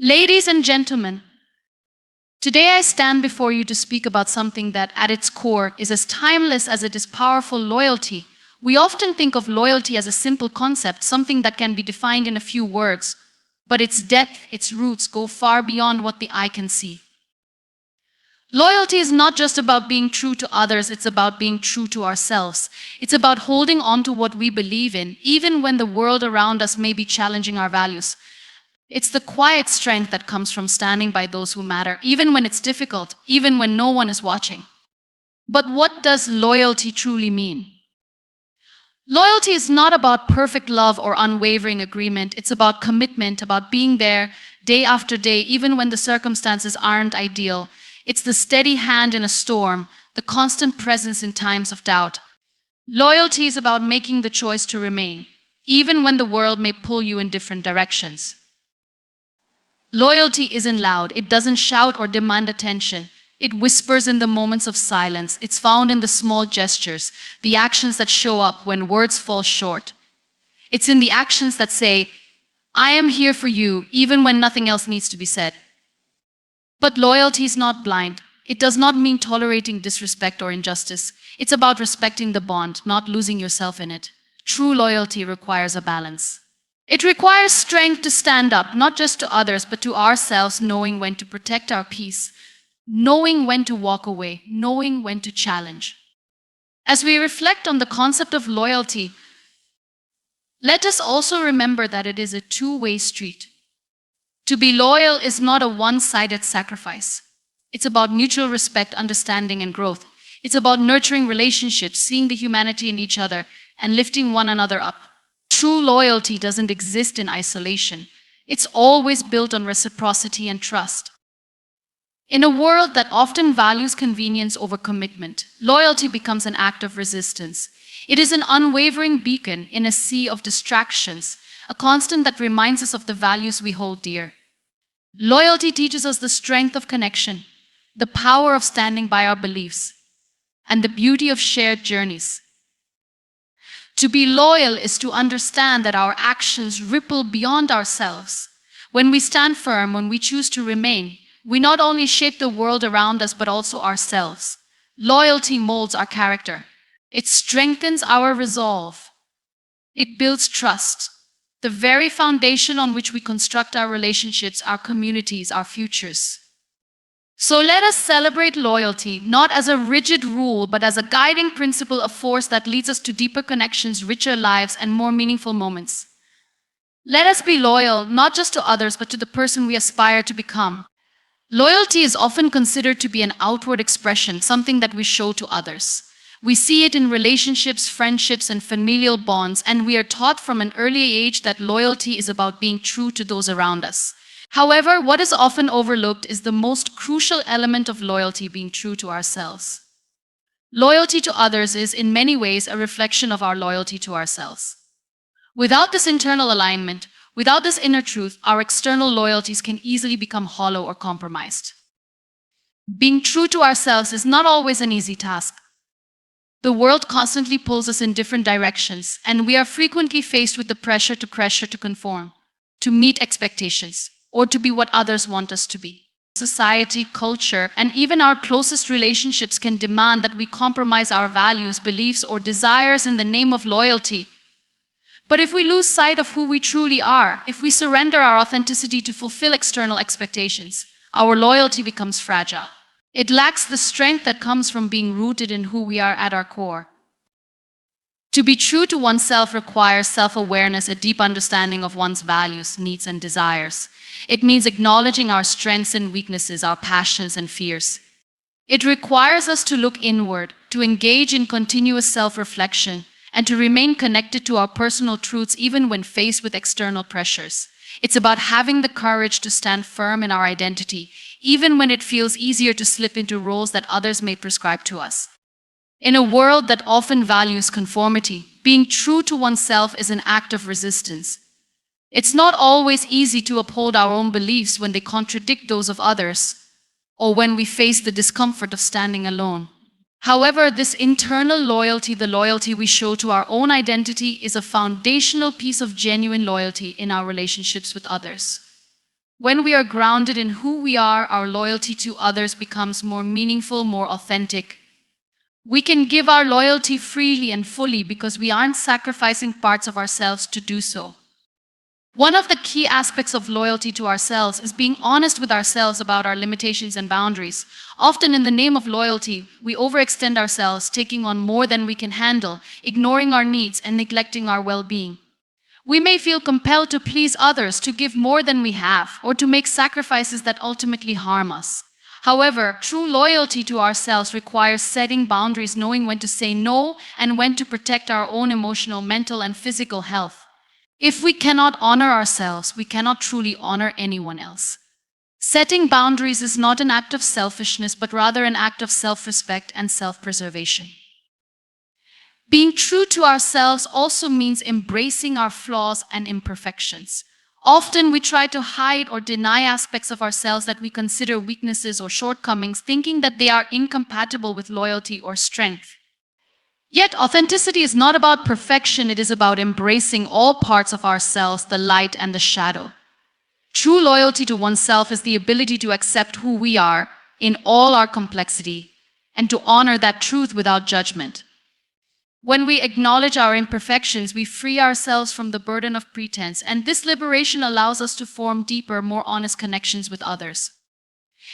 Ladies and gentlemen, today I stand before you to speak about something that, at its core, is as timeless as it is powerful: loyalty. We often think of loyalty as a simple concept, something that can be defined in a few words, but its depth, its roots go far beyond what the eye can see. Loyalty is not just about being true to others, it's about being true to ourselves. It's about holding on to what we believe in, even when the world around us may be challenging our values. It's the quiet strength that comes from standing by those who matter, even when it's difficult, even when no one is watching. But what does loyalty truly mean? Loyalty is not about perfect love or unwavering agreement. It's about commitment, about being there day after day, even when the circumstances aren't ideal. It's the steady hand in a storm, the constant presence in times of doubt. Loyalty is about making the choice to remain, even when the world may pull you in different directions. Loyalty isn't loud. It doesn't shout or demand attention. It whispers in the moments of silence. It's found in the small gestures, the actions that show up when words fall short. It's in the actions that say, "I am here for you," even when nothing else needs to be said. But loyalty is not blind. It does not mean tolerating disrespect or injustice. It's about respecting the bond, not losing yourself in it. True loyalty requires a balance. It requires strength to stand up, not just to others, but to ourselves, knowing when to protect our peace, knowing when to walk away, knowing when to challenge. As we reflect on the concept of loyalty, let us also remember that it is a two-way street. To be loyal is not a one-sided sacrifice. It's about mutual respect, understanding, and growth. It's about nurturing relationships, seeing the humanity in each other, and lifting one another up. True loyalty doesn't exist in isolation. It's always built on reciprocity and trust. In a world that often values convenience over commitment, loyalty becomes an act of resistance. It is an unwavering beacon in a sea of distractions, a constant that reminds us of the values we hold dear. Loyalty teaches us the strength of connection, the power of standing by our beliefs, and the beauty of shared journeys. To be loyal is to understand that our actions ripple beyond ourselves. When we stand firm, when we choose to remain, we not only shape the world around us, but also ourselves. Loyalty molds our character. It strengthens our resolve. It builds trust, the very foundation on which we construct our relationships, our communities, our futures. So let us celebrate loyalty, not as a rigid rule, but as a guiding principle, a force that leads us to deeper connections, richer lives, and more meaningful moments. Let us be loyal, not just to others, but to the person we aspire to become. Loyalty is often considered to be an outward expression, something that we show to others. We see it in relationships, friendships, and familial bonds, and we are taught from an early age that loyalty is about being true to those around us. However, what is often overlooked is the most crucial element of loyalty: being true to ourselves. Loyalty to others is, in many ways, a reflection of our loyalty to ourselves. Without this internal alignment, without this inner truth, our external loyalties can easily become hollow or compromised. Being true to ourselves is not always an easy task. The world constantly pulls us in different directions, and we are frequently faced with the pressure to conform, to meet expectations, or to be what others want us to be. Society, culture, and even our closest relationships can demand that we compromise our values, beliefs, or desires in the name of loyalty. But if we lose sight of who we truly are, if we surrender our authenticity to fulfill external expectations, our loyalty becomes fragile. It lacks the strength that comes from being rooted in who we are at our core. To be true to oneself requires self-awareness, a deep understanding of one's values, needs, and desires. It means acknowledging our strengths and weaknesses, our passions and fears. It requires us to look inward, to engage in continuous self-reflection, and to remain connected to our personal truths even when faced with external pressures. It's about having the courage to stand firm in our identity, even when it feels easier to slip into roles that others may prescribe to us. In a world that often values conformity, being true to oneself is an act of resistance. It's not always easy to uphold our own beliefs when they contradict those of others, or when we face the discomfort of standing alone. However, this internal loyalty, the loyalty we show to our own identity, is a foundational piece of genuine loyalty in our relationships with others. When we are grounded in who we are, our loyalty to others becomes more meaningful, more authentic. We can give our loyalty freely and fully because we aren't sacrificing parts of ourselves to do so. One of the key aspects of loyalty to ourselves is being honest with ourselves about our limitations and boundaries. Often, in the name of loyalty, we overextend ourselves, taking on more than we can handle, ignoring our needs, and neglecting our well being. We may feel compelled to please others, to give more than we have, or to make sacrifices that ultimately harm us. However, true loyalty to ourselves requires setting boundaries, knowing when to say no, and when to protect our own emotional, mental, and physical health. If we cannot honor ourselves, we cannot truly honor anyone else. Setting boundaries is not an act of selfishness, but rather an act of self-respect and self-preservation. Being true to ourselves also means embracing our flaws and imperfections. Often we try to hide or deny aspects of ourselves that we consider weaknesses or shortcomings, thinking that they are incompatible with loyalty or strength. Yet authenticity is not about perfection, it is about embracing all parts of ourselves, the light and the shadow. True loyalty to oneself is the ability to accept who we are in all our complexity and to honor that truth without judgment. When we acknowledge our imperfections, we free ourselves from the burden of pretense, and this liberation allows us to form deeper, more honest connections with others.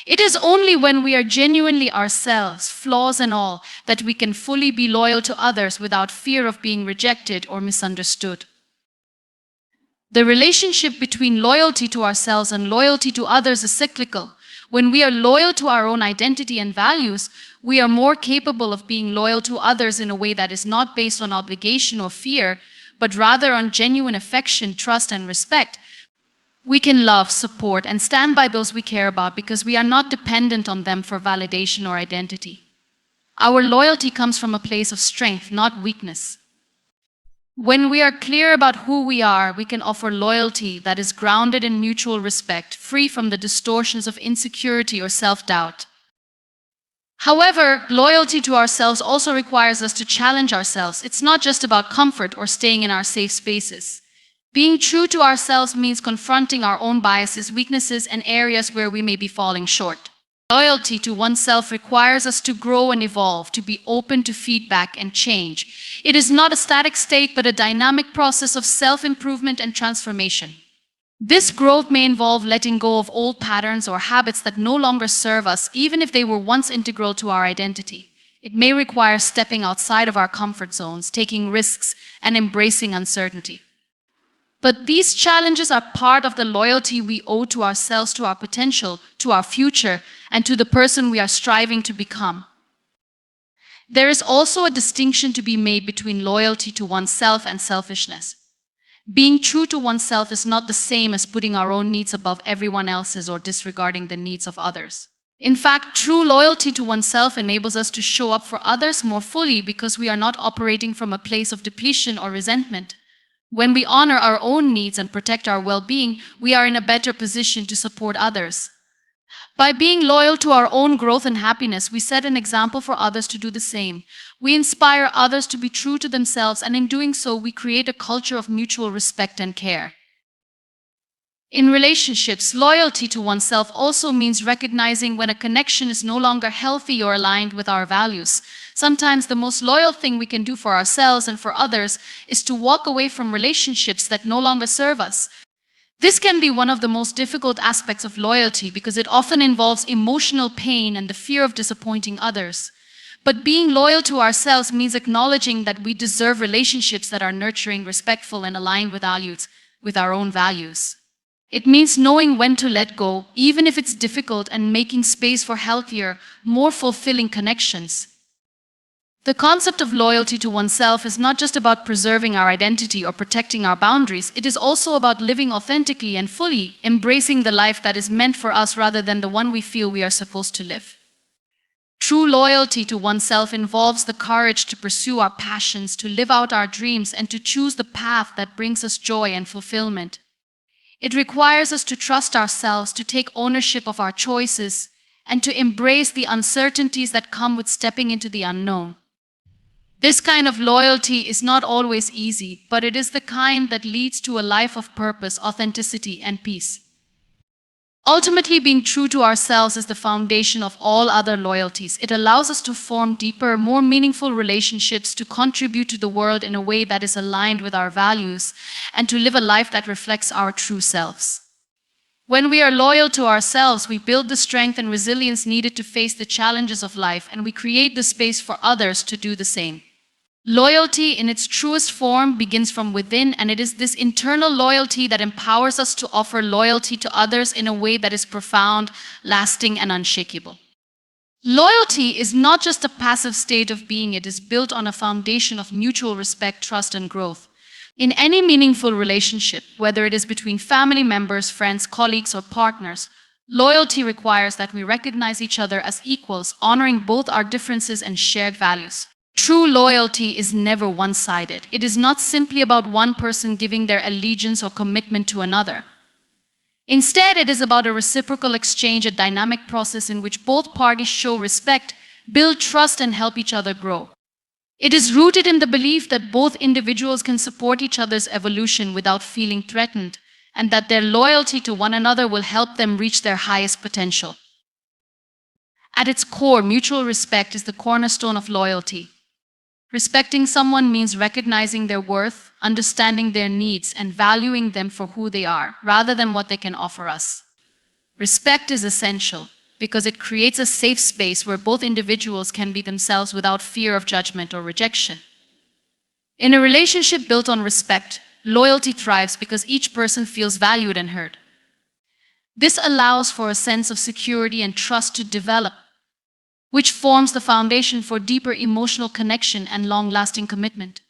It is only when we are genuinely ourselves, flaws and all, that we can fully be loyal to others without fear of being rejected or misunderstood. The relationship between loyalty to ourselves and loyalty to others is cyclical. When we are loyal to our own identity and values, we are more capable of being loyal to others in a way that is not based on obligation or fear, but rather on genuine affection, trust, and respect. We can love, support, and stand by those we care about because we are not dependent on them for validation or identity. Our loyalty comes from a place of strength, not weakness. When we are clear about who we are, we can offer loyalty that is grounded in mutual respect, free from the distortions of insecurity or self-doubt. However, loyalty to ourselves also requires us to challenge ourselves. It's not just about comfort or staying in our safe spaces. Being true to ourselves means confronting our own biases, weaknesses, and areas where we may be falling short. Loyalty to oneself requires us to grow and evolve, to be open to feedback and change. It is not a static state, but a dynamic process of self-improvement and transformation. This growth may involve letting go of old patterns or habits that no longer serve us, even if they were once integral to our identity. It may require stepping outside of our comfort zones, taking risks, and embracing uncertainty. But these challenges are part of the loyalty we owe to ourselves, to our potential, to our future, and to the person we are striving to become. There is also a distinction to be made between loyalty to oneself and selfishness. Being true to oneself is not the same as putting our own needs above everyone else's or disregarding the needs of others. In fact, true loyalty to oneself enables us to show up for others more fully because we are not operating from a place of depletion or resentment. When we honor our own needs and protect our well-being, we are in a better position to support others. By being loyal to our own growth and happiness, we set an example for others to do the same. We inspire others to be true to themselves, and in doing so, we create a culture of mutual respect and care. In relationships, loyalty to oneself also means recognizing when a connection is no longer healthy or aligned with our values. Sometimes the most loyal thing we can do for ourselves and for others is to walk away from relationships that no longer serve us. This can be one of the most difficult aspects of loyalty because it often involves emotional pain and the fear of disappointing others. But being loyal to ourselves means acknowledging that we deserve relationships that are nurturing, respectful, and aligned with our own values. It means knowing when to let go, even if it's difficult, and making space for healthier, more fulfilling connections. The concept of loyalty to oneself is not just about preserving our identity or protecting our boundaries. It is also about living authentically and fully, embracing the life that is meant for us rather than the one we feel we are supposed to live. True loyalty to oneself involves the courage to pursue our passions, to live out our dreams, and to choose the path that brings us joy and fulfillment. It requires us to trust ourselves, to take ownership of our choices, and to embrace the uncertainties that come with stepping into the unknown. This kind of loyalty is not always easy, but it is the kind that leads to a life of purpose, authenticity, and peace. Ultimately, being true to ourselves is the foundation of all other loyalties. It allows us to form deeper, more meaningful relationships, to contribute to the world in a way that is aligned with our values, and to live a life that reflects our true selves. When we are loyal to ourselves, we build the strength and resilience needed to face the challenges of life, and we create the space for others to do the same. Loyalty in its truest form begins from within, and it is this internal loyalty that empowers us to offer loyalty to others in a way that is profound, lasting, and unshakable. Loyalty is not just a passive state of being, it is built on a foundation of mutual respect, trust, and growth. In any meaningful relationship, whether it is between family members, friends, colleagues, or partners, loyalty requires that we recognize each other as equals, honoring both our differences and shared values. True loyalty is never one-sided. It is not simply about one person giving their allegiance or commitment to another. Instead, it is about a reciprocal exchange, a dynamic process in which both parties show respect, build trust, and help each other grow. It is rooted in the belief that both individuals can support each other's evolution without feeling threatened, and that their loyalty to one another will help them reach their highest potential. At its core, mutual respect is the cornerstone of loyalty. Respecting someone means recognizing their worth, understanding their needs, and valuing them for who they are, rather than what they can offer us. Respect is essential because it creates a safe space where both individuals can be themselves without fear of judgment or rejection. In a relationship built on respect, loyalty thrives because each person feels valued and heard. This allows for a sense of security and trust to develop, which forms the foundation for deeper emotional connection and long-lasting commitment.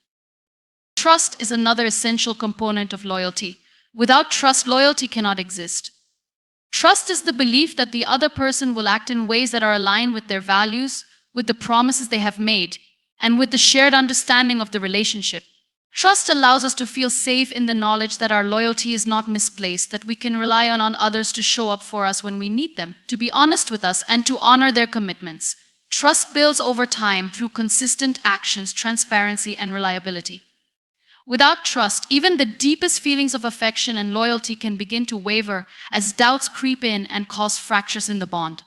Trust is another essential component of loyalty. Without trust, loyalty cannot exist. Trust is the belief that the other person will act in ways that are aligned with their values, with the promises they have made, and with the shared understanding of the relationship. Trust allows us to feel safe in the knowledge that our loyalty is not misplaced, that we can rely on others to show up for us when we need them, to be honest with us, and to honor their commitments. Trust builds over time through consistent actions, transparency, and reliability. Without trust, even the deepest feelings of affection and loyalty can begin to waver as doubts creep in and cause fractures in the bond.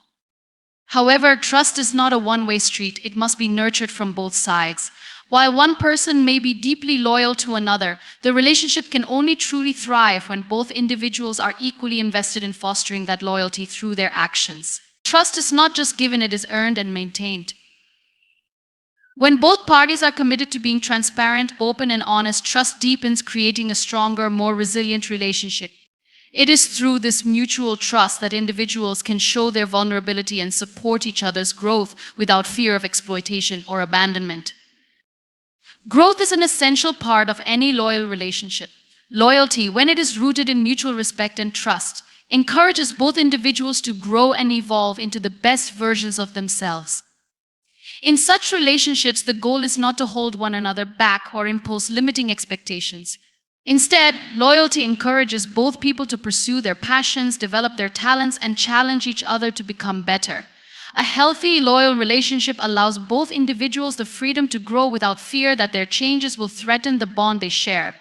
However, trust is not a one-way street. It must be nurtured from both sides. While one person may be deeply loyal to another, the relationship can only truly thrive when both individuals are equally invested in fostering that loyalty through their actions. Trust is not just given, it is earned and maintained. When both parties are committed to being transparent, open, and honest, trust deepens, creating a stronger, more resilient relationship. It is through this mutual trust that individuals can show their vulnerability and support each other's growth without fear of exploitation or abandonment. Growth is an essential part of any loyal relationship. Loyalty, when it is rooted in mutual respect and trust, encourages both individuals to grow and evolve into the best versions of themselves. In such relationships, the goal is not to hold one another back or impose limiting expectations. Instead, loyalty encourages both people to pursue their passions, develop their talents, and challenge each other to become better. A healthy, loyal relationship allows both individuals the freedom to grow without fear that their changes will threaten the bond they share.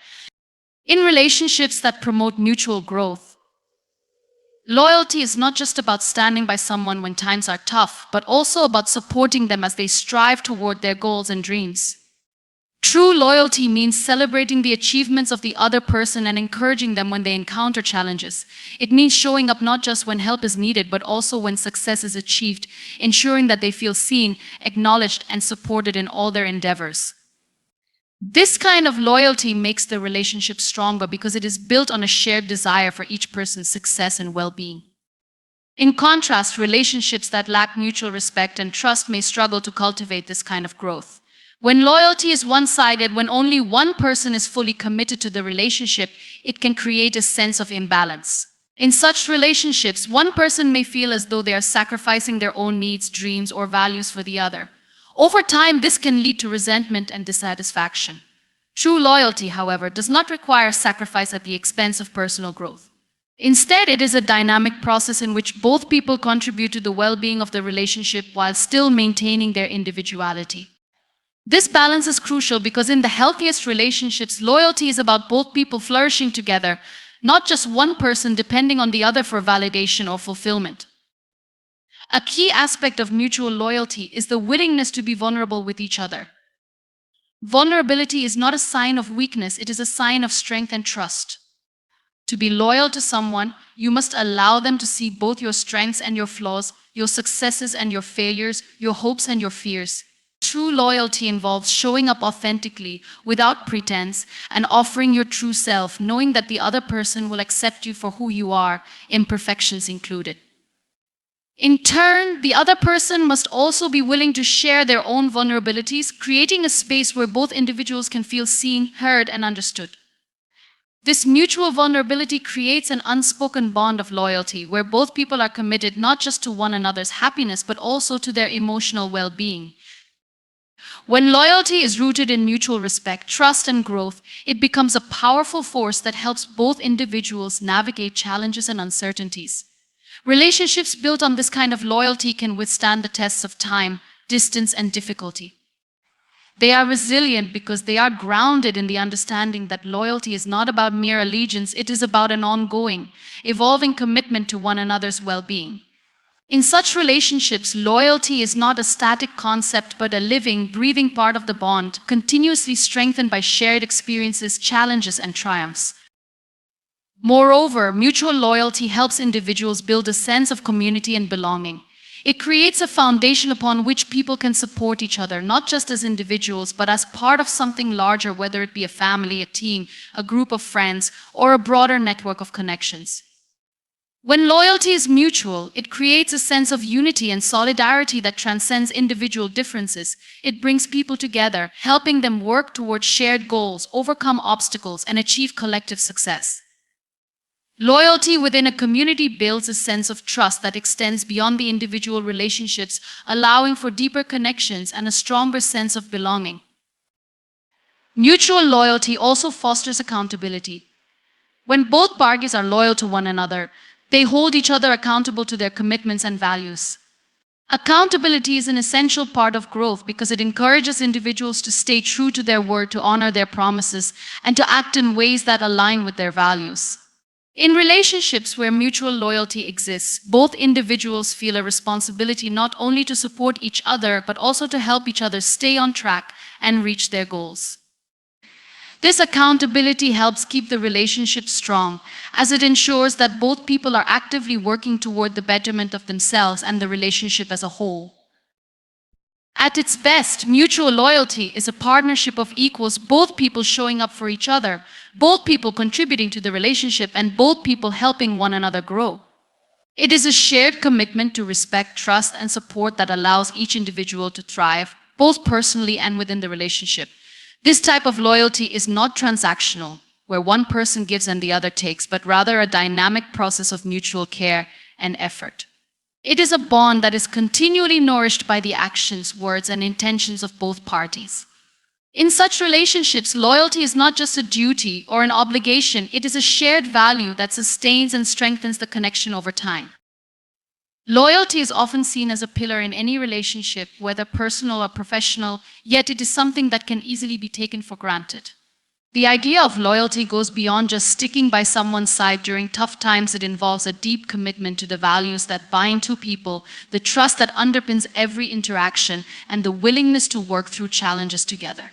In relationships that promote mutual growth, loyalty is not just about standing by someone when times are tough, but also about supporting them as they strive toward their goals and dreams. True loyalty means celebrating the achievements of the other person and encouraging them when they encounter challenges. It means showing up not just when help is needed, but also when success is achieved, ensuring that they feel seen, acknowledged, and supported in all their endeavors. This kind of loyalty makes the relationship stronger because it is built on a shared desire for each person's success and well-being. In contrast, relationships that lack mutual respect and trust may struggle to cultivate this kind of growth. When loyalty is one-sided, when only one person is fully committed to the relationship, it can create a sense of imbalance. In such relationships, one person may feel as though they are sacrificing their own needs, dreams, or values for the other. Over time, this can lead to resentment and dissatisfaction. True loyalty, however, does not require sacrifice at the expense of personal growth. Instead, it is a dynamic process in which both people contribute to the well-being of the relationship while still maintaining their individuality. This balance is crucial because in the healthiest relationships, loyalty is about both people flourishing together, not just one person depending on the other for validation or fulfillment. A key aspect of mutual loyalty is the willingness to be vulnerable with each other. Vulnerability is not a sign of weakness, it is a sign of strength and trust. To be loyal to someone, you must allow them to see both your strengths and your flaws, your successes and your failures, your hopes and your fears. True loyalty involves showing up authentically, without pretense, and offering your true self, knowing that the other person will accept you for who you are, imperfections included. In turn, the other person must also be willing to share their own vulnerabilities, creating a space where both individuals can feel seen, heard, and understood. This mutual vulnerability creates an unspoken bond of loyalty, where both people are committed not just to one another's happiness, but also to their emotional well-being. When loyalty is rooted in mutual respect, trust, and growth, it becomes a powerful force that helps both individuals navigate challenges and uncertainties. Relationships built on this kind of loyalty can withstand the tests of time, distance, and difficulty. They are resilient because they are grounded in the understanding that loyalty is not about mere allegiance, it is about an ongoing, evolving commitment to one another's well-being. In such relationships, loyalty is not a static concept but a living, breathing part of the bond, continuously strengthened by shared experiences, challenges, and triumphs. Moreover, mutual loyalty helps individuals build a sense of community and belonging. It creates a foundation upon which people can support each other, not just as individuals, but as part of something larger, whether it be a family, a team, a group of friends, or a broader network of connections. When loyalty is mutual, it creates a sense of unity and solidarity that transcends individual differences. It brings people together, helping them work towards shared goals, overcome obstacles, and achieve collective success. Loyalty within a community builds a sense of trust that extends beyond the individual relationships, allowing for deeper connections and a stronger sense of belonging. Mutual loyalty also fosters accountability. When both parties are loyal to one another, they hold each other accountable to their commitments and values. Accountability is an essential part of growth because it encourages individuals to stay true to their word, to honor their promises, and to act in ways that align with their values. In relationships where mutual loyalty exists, both individuals feel a responsibility not only to support each other, but also to help each other stay on track and reach their goals. This accountability helps keep the relationship strong, as it ensures that both people are actively working toward the betterment of themselves and the relationship as a whole. At its best, mutual loyalty is a partnership of equals, both people showing up for each other, both people contributing to the relationship, and both people helping one another grow. It is a shared commitment to respect, trust, and support that allows each individual to thrive, both personally and within the relationship. This type of loyalty is not transactional, where one person gives and the other takes, but rather a dynamic process of mutual care and effort. It is a bond that is continually nourished by the actions, words, and intentions of both parties. In such relationships, loyalty is not just a duty or an obligation, it is a shared value that sustains and strengthens the connection over time. Loyalty is often seen as a pillar in any relationship, whether personal or professional, yet it is something that can easily be taken for granted. The idea of loyalty goes beyond just sticking by someone's side during tough times. It involves a deep commitment to the values that bind two people, the trust that underpins every interaction, and the willingness to work through challenges together.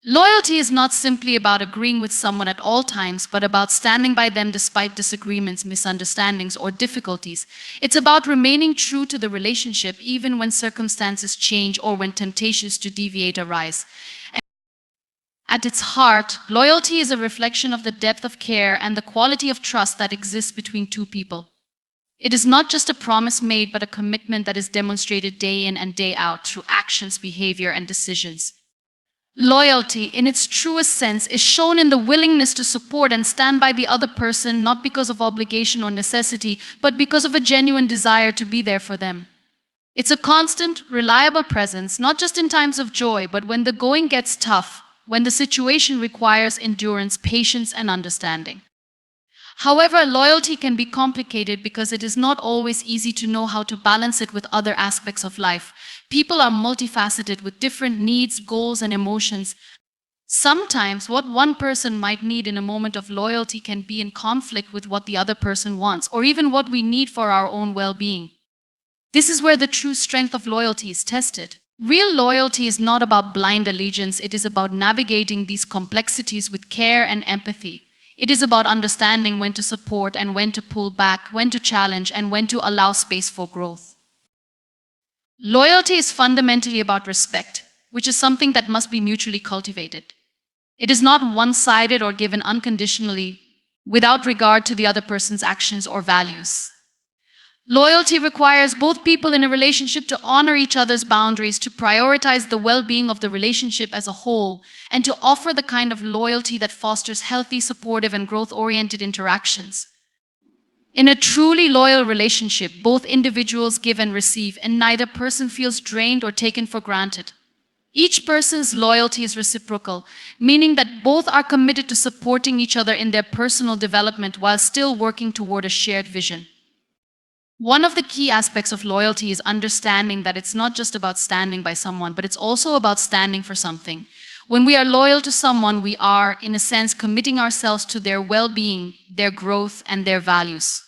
Loyalty is not simply about agreeing with someone at all times, but about standing by them despite disagreements, misunderstandings, or difficulties. It's about remaining true to the relationship even when circumstances change or when temptations to deviate arise. At its heart, loyalty is a reflection of the depth of care and the quality of trust that exists between two people. It is not just a promise made, but a commitment that is demonstrated day in and day out through actions, behavior, and decisions. Loyalty, in its truest sense, is shown in the willingness to support and stand by the other person, not because of obligation or necessity, but because of a genuine desire to be there for them. It's a constant, reliable presence, not just in times of joy, but when the going gets tough, when the situation requires endurance, patience, and understanding. However, loyalty can be complicated because it is not always easy to know how to balance it with other aspects of life. People are multifaceted with different needs, goals, and emotions. Sometimes what one person might need in a moment of loyalty can be in conflict with what the other person wants, or even what we need for our own well-being. This is where the true strength of loyalty is tested. Real loyalty is not about blind allegiance, it is about navigating these complexities with care and empathy. It is about understanding when to support and when to pull back, when to challenge and when to allow space for growth. Loyalty is fundamentally about respect, which is something that must be mutually cultivated. It is not one-sided or given unconditionally, without regard to the other person's actions or values. Loyalty requires both people in a relationship to honor each other's boundaries, to prioritize the well-being of the relationship as a whole, and to offer the kind of loyalty that fosters healthy, supportive, and growth-oriented interactions. In a truly loyal relationship, both individuals give and receive, and neither person feels drained or taken for granted. Each person's loyalty is reciprocal, meaning that both are committed to supporting each other in their personal development while still working toward a shared vision. One of the key aspects of loyalty is understanding that it's not just about standing by someone, but it's also about standing for something. When we are loyal to someone, we are, in a sense, committing ourselves to their well-being, their growth, and their values.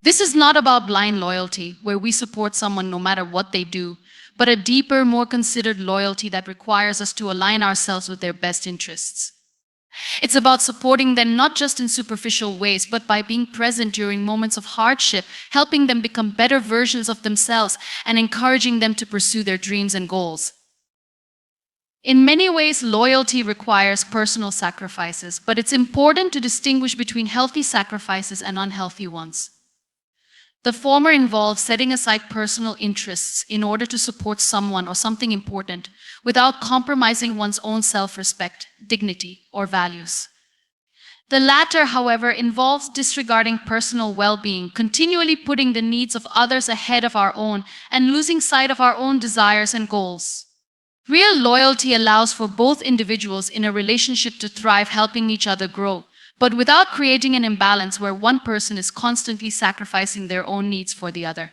This is not about blind loyalty, where we support someone no matter what they do, but a deeper, more considered loyalty that requires us to align ourselves with their best interests. It's about supporting them not just in superficial ways, but by being present during moments of hardship, helping them become better versions of themselves, and encouraging them to pursue their dreams and goals. In many ways, loyalty requires personal sacrifices, but it's important to distinguish between healthy sacrifices and unhealthy ones. The former involves setting aside personal interests in order to support someone or something important without compromising one's own self-respect, dignity, or values. The latter, however, involves disregarding personal well-being, continually putting the needs of others ahead of our own, and losing sight of our own desires and goals. Real loyalty allows for both individuals in a relationship to thrive, helping each other grow, but without creating an imbalance where one person is constantly sacrificing their own needs for the other.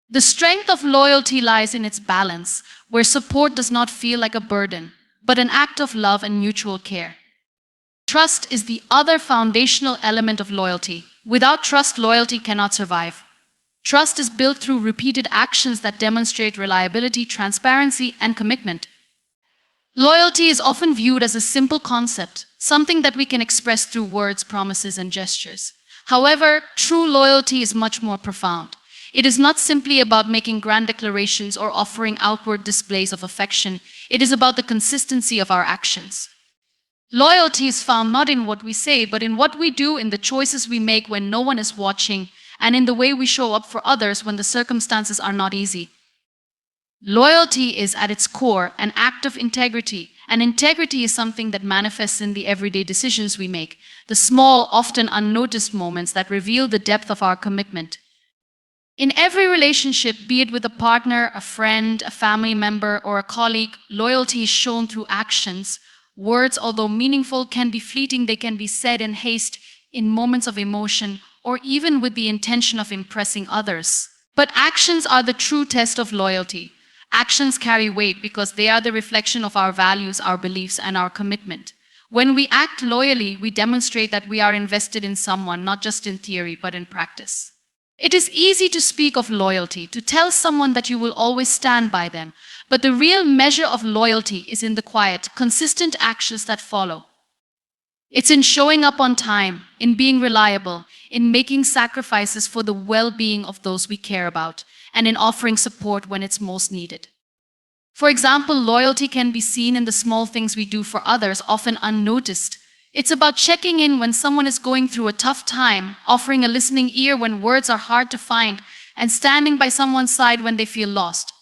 The strength of loyalty lies in its balance, where support does not feel like a burden, but an act of love and mutual care. Trust is the other foundational element of loyalty. Without trust, loyalty cannot survive. Trust is built through repeated actions that demonstrate reliability, transparency, and commitment. Loyalty is often viewed as a simple concept, something that we can express through words, promises, and gestures. However, true loyalty is much more profound. It is not simply about making grand declarations or offering outward displays of affection. It is about the consistency of our actions. Loyalty is found not in what we say, but in what we do, in the choices we make when no one is watching, and in the way we show up for others when the circumstances are not easy. Loyalty is at its core an act of integrity, and integrity is something that manifests in the everyday decisions we make, the small, often unnoticed moments that reveal the depth of our commitment. In every relationship, be it with a partner, a friend, a family member, or a colleague, loyalty is shown through actions. Words, although meaningful, can be fleeting. They can be said in haste, in moments of emotion, or even with the intention of impressing others. But actions are the true test of loyalty. Actions carry weight because they are the reflection of our values, our beliefs, and our commitment. When we act loyally, we demonstrate that we are invested in someone, not just in theory, but in practice. It is easy to speak of loyalty, to tell someone that you will always stand by them, but the real measure of loyalty is in the quiet, consistent actions that follow. It's in showing up on time, in being reliable, in making sacrifices for the well-being of those we care about, and in offering support when it's most needed. For example, loyalty can be seen in the small things we do for others, often unnoticed. It's about checking in when someone is going through a tough time, offering a listening ear when words are hard to find, and standing by someone's side when they feel lost.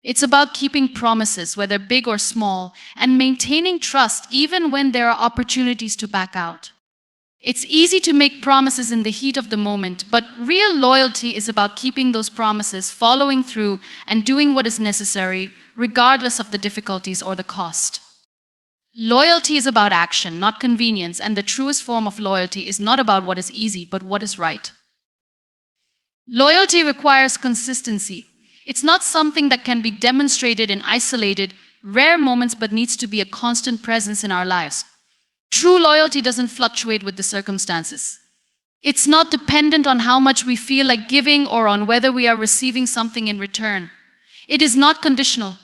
It's about keeping promises, whether big or small, and maintaining trust even when there are opportunities to back out. It's easy to make promises in the heat of the moment, but real loyalty is about keeping those promises, following through, and doing what is necessary, regardless of the difficulties or the cost. Loyalty is about action, not convenience, and the truest form of loyalty is not about what is easy, but what is right. Loyalty requires consistency. It's not something that can be demonstrated in isolated, rare moments, but needs to be a constant presence in our lives. True loyalty doesn't fluctuate with the circumstances. It's not dependent on how much we feel like giving or on whether we are receiving something in return. It is not conditional.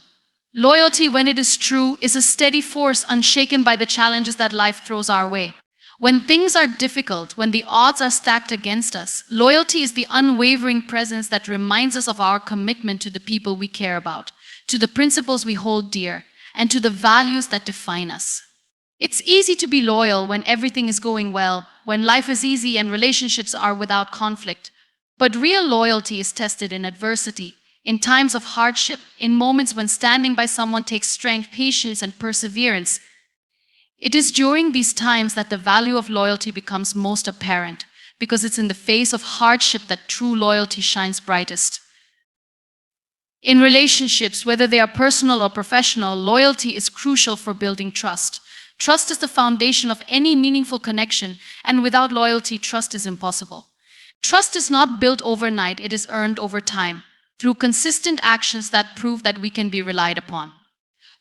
Loyalty, when it is true, is a steady force unshaken by the challenges that life throws our way. When things are difficult, when the odds are stacked against us, loyalty is the unwavering presence that reminds us of our commitment to the people we care about, to the principles we hold dear, and to the values that define us. It's easy to be loyal when everything is going well, when life is easy and relationships are without conflict. But real loyalty is tested in adversity, in times of hardship, in moments when standing by someone takes strength, patience, and perseverance. It is during these times that the value of loyalty becomes most apparent, because it's in the face of hardship that true loyalty shines brightest. In relationships, whether they are personal or professional, loyalty is crucial for building trust. Trust is the foundation of any meaningful connection, and without loyalty, trust is impossible. Trust is not built overnight, it is earned over time, through consistent actions that prove that we can be relied upon.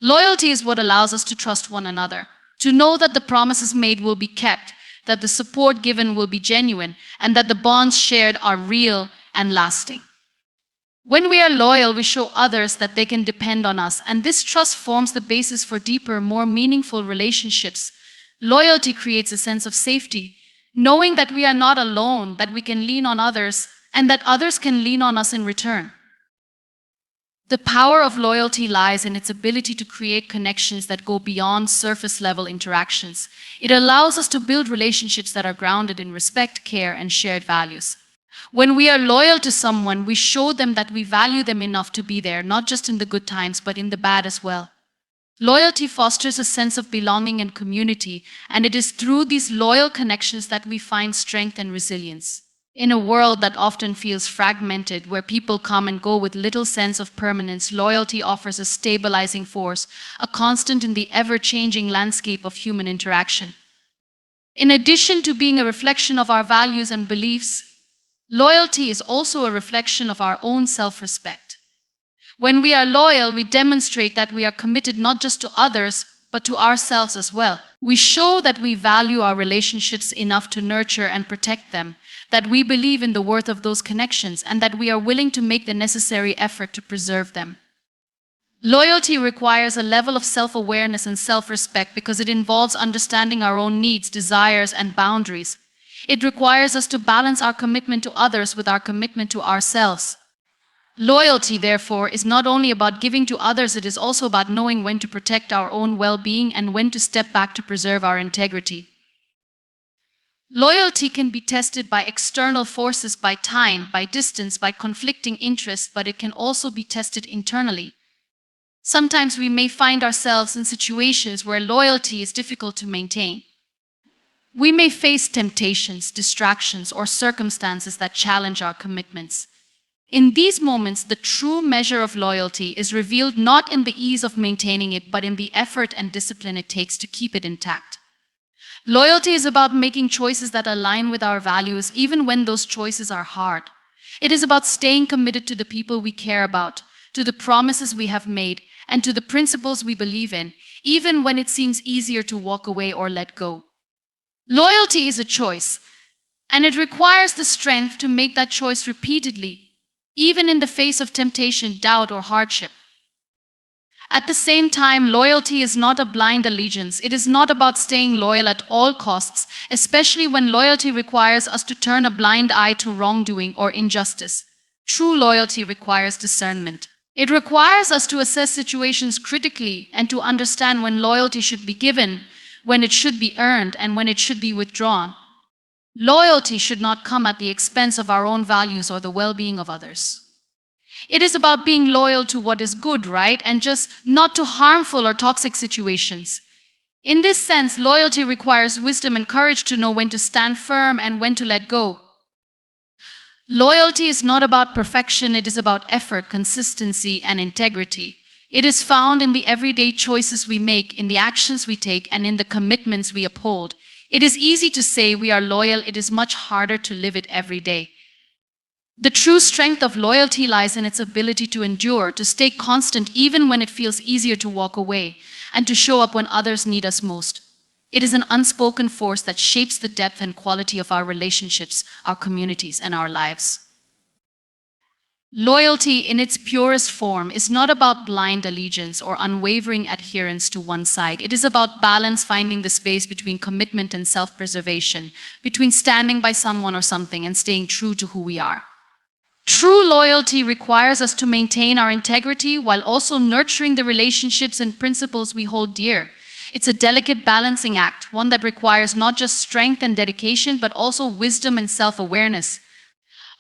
Loyalty is what allows us to trust one another, to know that the promises made will be kept, that the support given will be genuine, and that the bonds shared are real and lasting. When we are loyal, we show others that they can depend on us, and this trust forms the basis for deeper, more meaningful relationships. Loyalty creates a sense of safety, knowing that we are not alone, that we can lean on others, and that others can lean on us in return. The power of loyalty lies in its ability to create connections that go beyond surface-level interactions. It allows us to build relationships that are grounded in respect, care, and shared values. When we are loyal to someone, we show them that we value them enough to be there, not just in the good times, but in the bad as well. Loyalty fosters a sense of belonging and community, and it is through these loyal connections that we find strength and resilience. In a world that often feels fragmented, where people come and go with little sense of permanence, loyalty offers a stabilizing force, a constant in the ever-changing landscape of human interaction. In addition to being a reflection of our values and beliefs, loyalty is also a reflection of our own self-respect. When we are loyal, we demonstrate that we are committed not just to others, but to ourselves as well. We show that we value our relationships enough to nurture and protect them, that we believe in the worth of those connections, and that we are willing to make the necessary effort to preserve them. Loyalty requires a level of self-awareness and self-respect because it involves understanding our own needs, desires, and boundaries. It requires us to balance our commitment to others with our commitment to ourselves. Loyalty, therefore, is not only about giving to others, it is also about knowing when to protect our own well-being and when to step back to preserve our integrity. Loyalty can be tested by external forces, by time, by distance, by conflicting interests, but it can also be tested internally. Sometimes we may find ourselves in situations where loyalty is difficult to maintain. We may face temptations, distractions, or circumstances that challenge our commitments. In these moments, the true measure of loyalty is revealed not in the ease of maintaining it, but in the effort and discipline it takes to keep it intact. Loyalty is about making choices that align with our values, even when those choices are hard. It is about staying committed to the people we care about, to the promises we have made, and to the principles we believe in, even when it seems easier to walk away or let go. Loyalty is a choice, and it requires the strength to make that choice repeatedly, even in the face of temptation, doubt, or hardship. At the same time, loyalty is not a blind allegiance. It is not about staying loyal at all costs, especially when loyalty requires us to turn a blind eye to wrongdoing or injustice. True loyalty requires discernment. It requires us to assess situations critically and to understand when loyalty should be given, when it should be earned, and when it should be withdrawn. Loyalty should not come at the expense of our own values or the well-being of others. It is about being loyal to what is good, right, and just not to harmful or toxic situations. In this sense, loyalty requires wisdom and courage to know when to stand firm and when to let go. Loyalty is not about perfection, it is about effort, consistency, and integrity. It is found in the everyday choices we make, in the actions we take, and in the commitments we uphold. It is easy to say we are loyal, it is much harder to live it every day. The true strength of loyalty lies in its ability to endure, to stay constant even when it feels easier to walk away, and to show up when others need us most. It is an unspoken force that shapes the depth and quality of our relationships, our communities, and our lives. Loyalty in its purest form is not about blind allegiance or unwavering adherence to one side. It is about balance, finding the space between commitment and self-preservation, between standing by someone or something and staying true to who we are. True loyalty requires us to maintain our integrity while also nurturing the relationships and principles we hold dear. It's a delicate balancing act, one that requires not just strength and dedication, but also wisdom and self-awareness.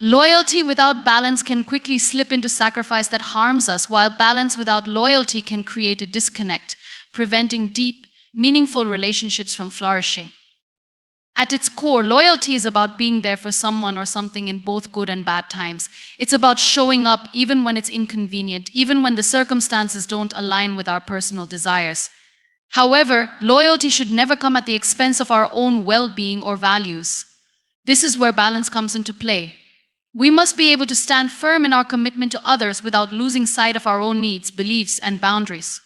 Loyalty without balance can quickly slip into sacrifice that harms us, while balance without loyalty can create a disconnect, preventing deep, meaningful relationships from flourishing. At its core, loyalty is about being there for someone or something in both good and bad times. It's about showing up even when it's inconvenient, even when the circumstances don't align with our personal desires. However, loyalty should never come at the expense of our own well-being or values. This is where balance comes into play. We must be able to stand firm in our commitment to others without losing sight of our own needs, beliefs, and boundaries.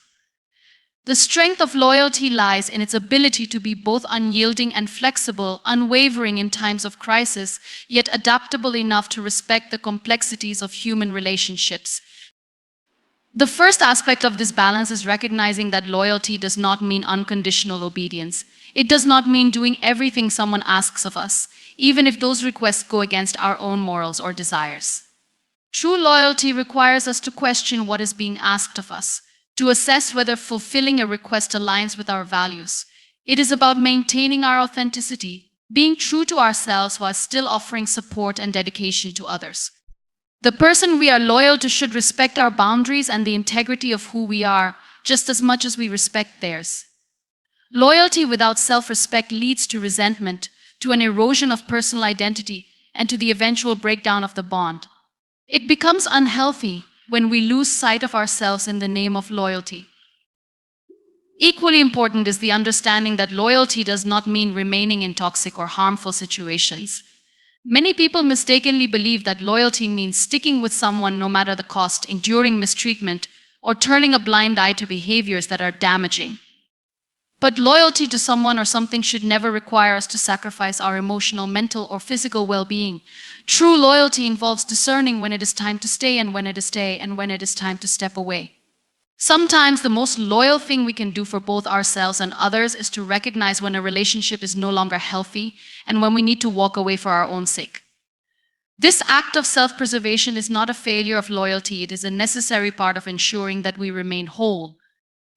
The strength of loyalty lies in its ability to be both unyielding and flexible, unwavering in times of crisis, yet adaptable enough to respect the complexities of human relationships. The first aspect of this balance is recognizing that loyalty does not mean unconditional obedience. It does not mean doing everything someone asks of us, even if those requests go against our own morals or desires. True loyalty requires us to question what is being asked of us, to assess whether fulfilling a request aligns with our values. It is about maintaining our authenticity, being true to ourselves while still offering support and dedication to others. The person we are loyal to should respect our boundaries and the integrity of who we are, just as much as we respect theirs. Loyalty without self-respect leads to resentment, to an erosion of personal identity, and to the eventual breakdown of the bond. It becomes unhealthy when we lose sight of ourselves in the name of loyalty. Equally important is the understanding that loyalty does not mean remaining in toxic or harmful situations. Many people mistakenly believe that loyalty means sticking with someone no matter the cost, enduring mistreatment, or turning a blind eye to behaviors that are damaging. But loyalty to someone or something should never require us to sacrifice our emotional, mental, or physical well-being. True loyalty involves discerning when it is time to stay and when it is time to step away. Sometimes the most loyal thing we can do for both ourselves and others is to recognize when a relationship is no longer healthy and when we need to walk away for our own sake. This act of self-preservation is not a failure of loyalty, it is a necessary part of ensuring that we remain whole,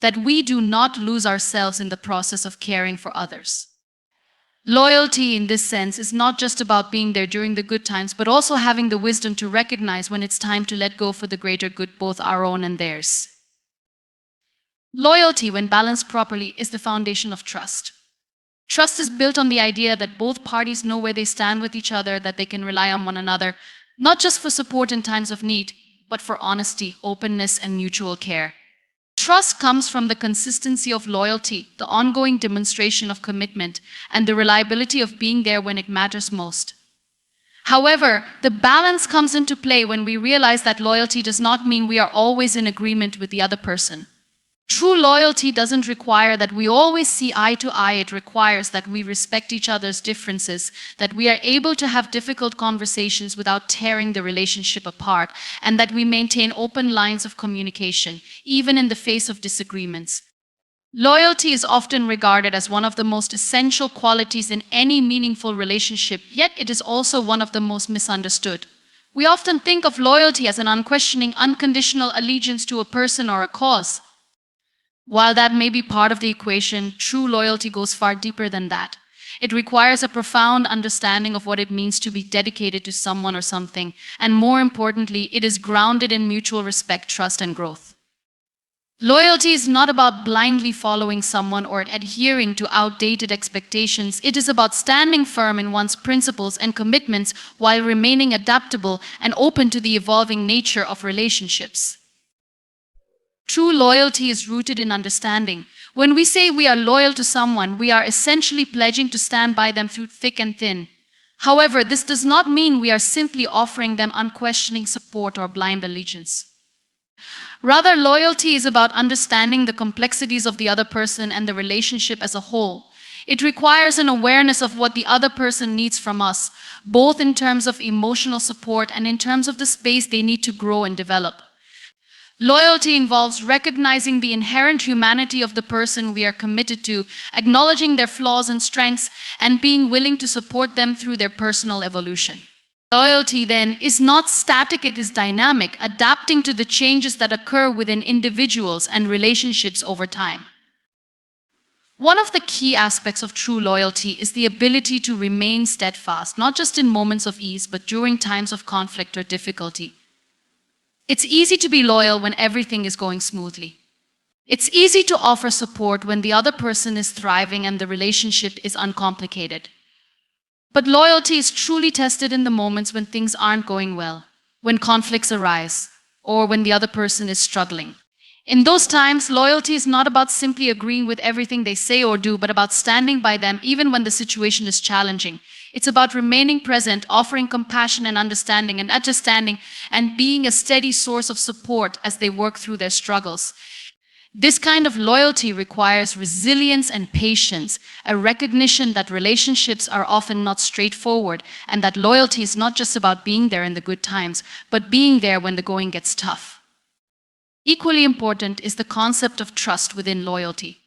that we do not lose ourselves in the process of caring for others. Loyalty in this sense is not just about being there during the good times, but also having the wisdom to recognize when it's time to let go for the greater good, both our own and theirs. Loyalty, when balanced properly, is the foundation of trust. Trust is built on the idea that both parties know where they stand with each other, that they can rely on one another, not just for support in times of need, but for honesty, openness, and mutual care. Trust comes from the consistency of loyalty, the ongoing demonstration of commitment, and the reliability of being there when it matters most. However, the balance comes into play when we realize that loyalty does not mean we are always in agreement with the other person. True loyalty doesn't require that we always see eye to eye. It requires that we respect each other's differences, that we are able to have difficult conversations without tearing the relationship apart, and that we maintain open lines of communication, even in the face of disagreements. Loyalty is often regarded as one of the most essential qualities in any meaningful relationship, yet it is also one of the most misunderstood. We often think of loyalty as an unquestioning, unconditional allegiance to a person or a cause. While that may be part of the equation, true loyalty goes far deeper than that. It requires a profound understanding of what it means to be dedicated to someone or something, and more importantly, it is grounded in mutual respect, trust, and growth. Loyalty is not about blindly following someone or adhering to outdated expectations. It is about standing firm in one's principles and commitments while remaining adaptable and open to the evolving nature of relationships. True loyalty is rooted in understanding. When we say we are loyal to someone, we are essentially pledging to stand by them through thick and thin. However, this does not mean we are simply offering them unquestioning support or blind allegiance. Rather, loyalty is about understanding the complexities of the other person and the relationship as a whole. It requires an awareness of what the other person needs from us, both in terms of emotional support and in terms of the space they need to grow and develop. Loyalty involves recognizing the inherent humanity of the person we are committed to, acknowledging their flaws and strengths, and being willing to support them through their personal evolution. Loyalty, then, is not static, it is dynamic, adapting to the changes that occur within individuals and relationships over time. One of the key aspects of true loyalty is the ability to remain steadfast, not just in moments of ease, but during times of conflict or difficulty. It's easy to be loyal when everything is going smoothly. It's easy to offer support when the other person is thriving and the relationship is uncomplicated. But loyalty is truly tested in the moments when things aren't going well, when conflicts arise, or when the other person is struggling. In those times, loyalty is not about simply agreeing with everything they say or do, but about standing by them even when the situation is challenging. It's about remaining present, offering compassion and understanding, and being a steady source of support as they work through their struggles. This kind of loyalty requires resilience and patience, a recognition that relationships are often not straightforward, and that loyalty is not just about being there in the good times, but being there when the going gets tough. Equally important is the concept of trust within loyalty.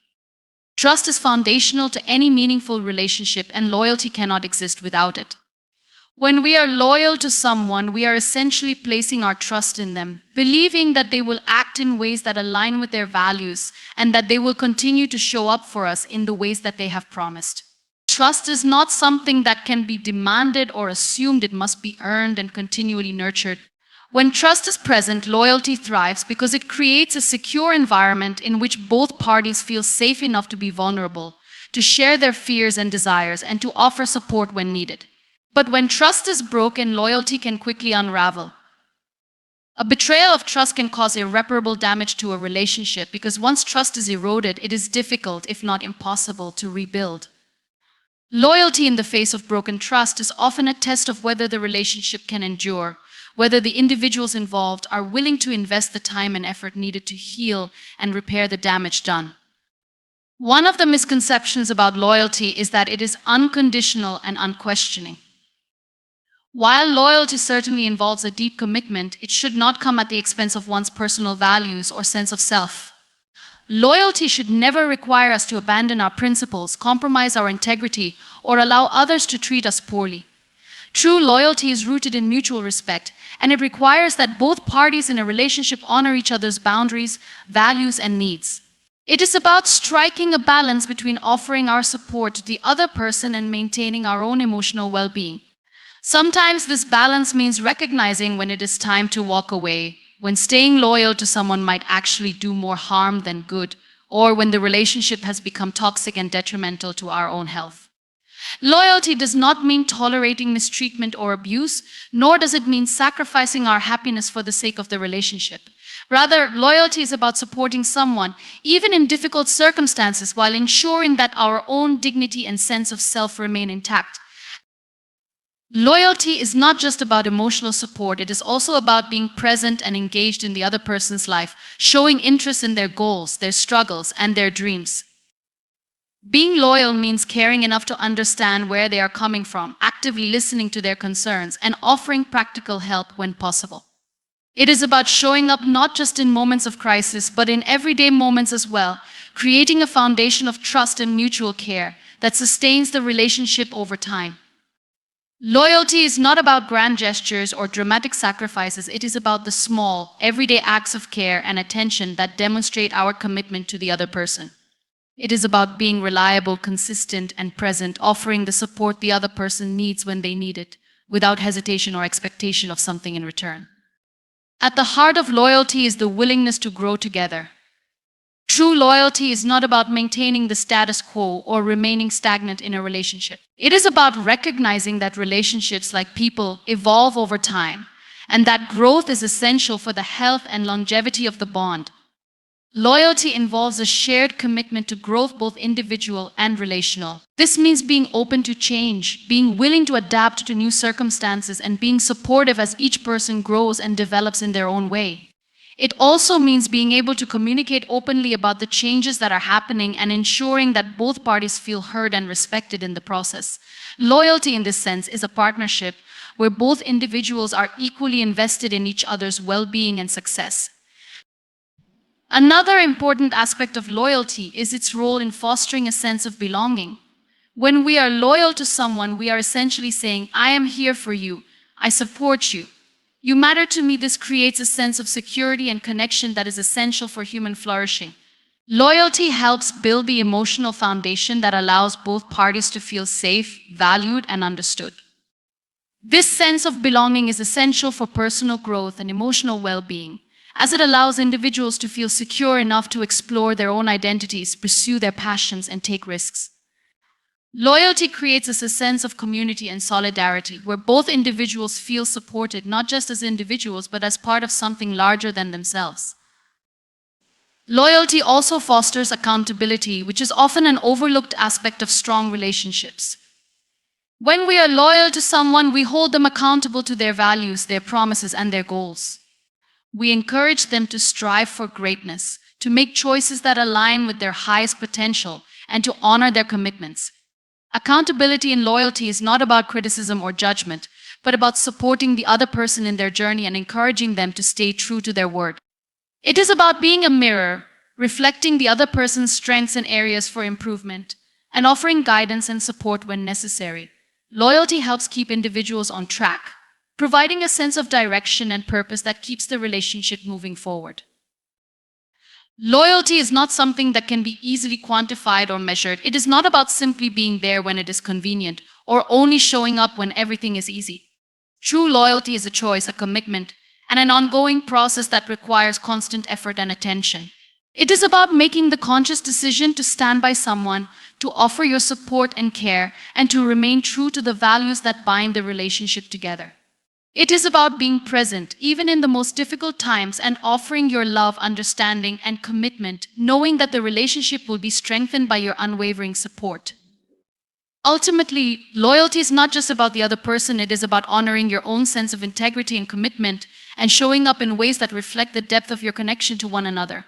Trust is foundational to any meaningful relationship, and loyalty cannot exist without it. When we are loyal to someone, we are essentially placing our trust in them, believing that they will act in ways that align with their values and that they will continue to show up for us in the ways that they have promised. Trust is not something that can be demanded or assumed. It must be earned and continually nurtured. When trust is present, loyalty thrives because it creates a secure environment in which both parties feel safe enough to be vulnerable, to share their fears and desires, and to offer support when needed. But when trust is broken, loyalty can quickly unravel. A betrayal of trust can cause irreparable damage to a relationship because once trust is eroded, it is difficult, if not impossible, to rebuild. Loyalty in the face of broken trust is often a test of whether the relationship can endure, whether the individuals involved are willing to invest the time and effort needed to heal and repair the damage done. One of the misconceptions about loyalty is that it is unconditional and unquestioning. While loyalty certainly involves a deep commitment, it should not come at the expense of one's personal values or sense of self. Loyalty should never require us to abandon our principles, compromise our integrity, or allow others to treat us poorly. True loyalty is rooted in mutual respect, and it requires that both parties in a relationship honor each other's boundaries, values, and needs. It is about striking a balance between offering our support to the other person and maintaining our own emotional well-being. Sometimes this balance means recognizing when it is time to walk away, when staying loyal to someone might actually do more harm than good, or when the relationship has become toxic and detrimental to our own health. Loyalty does not mean tolerating mistreatment or abuse, nor does it mean sacrificing our happiness for the sake of the relationship. Rather, loyalty is about supporting someone, even in difficult circumstances, while ensuring that our own dignity and sense of self remain intact. Loyalty is not just about emotional support, it is also about being present and engaged in the other person's life, showing interest in their goals, their struggles, and their dreams. Being loyal means caring enough to understand where they are coming from, actively listening to their concerns, and offering practical help when possible. It is about showing up not just in moments of crisis, but in everyday moments as well, creating a foundation of trust and mutual care that sustains the relationship over time. Loyalty is not about grand gestures or dramatic sacrifices. It is about the small, everyday acts of care and attention that demonstrate our commitment to the other person. It is about being reliable, consistent, and present, offering the support the other person needs when they need it, without hesitation or expectation of something in return. At the heart of loyalty is the willingness to grow together. True loyalty is not about maintaining the status quo or remaining stagnant in a relationship. It is about recognizing that relationships, like people, evolve over time, and that growth is essential for the health and longevity of the bond. Loyalty involves a shared commitment to growth, both individual and relational. This means being open to change, being willing to adapt to new circumstances, and being supportive as each person grows and develops in their own way. It also means being able to communicate openly about the changes that are happening and ensuring that both parties feel heard and respected in the process. Loyalty, in this sense, is a partnership where both individuals are equally invested in each other's well-being and success. Another important aspect of loyalty is its role in fostering a sense of belonging. When we are loyal to someone, we are essentially saying, I am here for you, I support you. You matter to me. This creates a sense of security and connection that is essential for human flourishing. Loyalty helps build the emotional foundation that allows both parties to feel safe, valued, and understood. This sense of belonging is essential for personal growth and emotional well-being, as it allows individuals to feel secure enough to explore their own identities, pursue their passions, and take risks. Loyalty creates a sense of community and solidarity, where both individuals feel supported not just as individuals but as part of something larger than themselves. Loyalty also fosters accountability, which is often an overlooked aspect of strong relationships. When we are loyal to someone, we hold them accountable to their values, their promises, and their goals. We encourage them to strive for greatness, to make choices that align with their highest potential, and to honor their commitments. Accountability and loyalty is not about criticism or judgment, but about supporting the other person in their journey and encouraging them to stay true to their word. It is about being a mirror, reflecting the other person's strengths and areas for improvement, and offering guidance and support when necessary. Loyalty helps keep individuals on track, providing a sense of direction and purpose that keeps the relationship moving forward. Loyalty is not something that can be easily quantified or measured. It is not about simply being there when it is convenient or only showing up when everything is easy. True loyalty is a choice, a commitment, and an ongoing process that requires constant effort and attention. It is about making the conscious decision to stand by someone, to offer your support and care, and to remain true to the values that bind the relationship together. It is about being present, even in the most difficult times, and offering your love, understanding, and commitment, knowing that the relationship will be strengthened by your unwavering support. Ultimately, loyalty is not just about the other person. It is about honoring your own sense of integrity and commitment, and showing up in ways that reflect the depth of your connection to one another.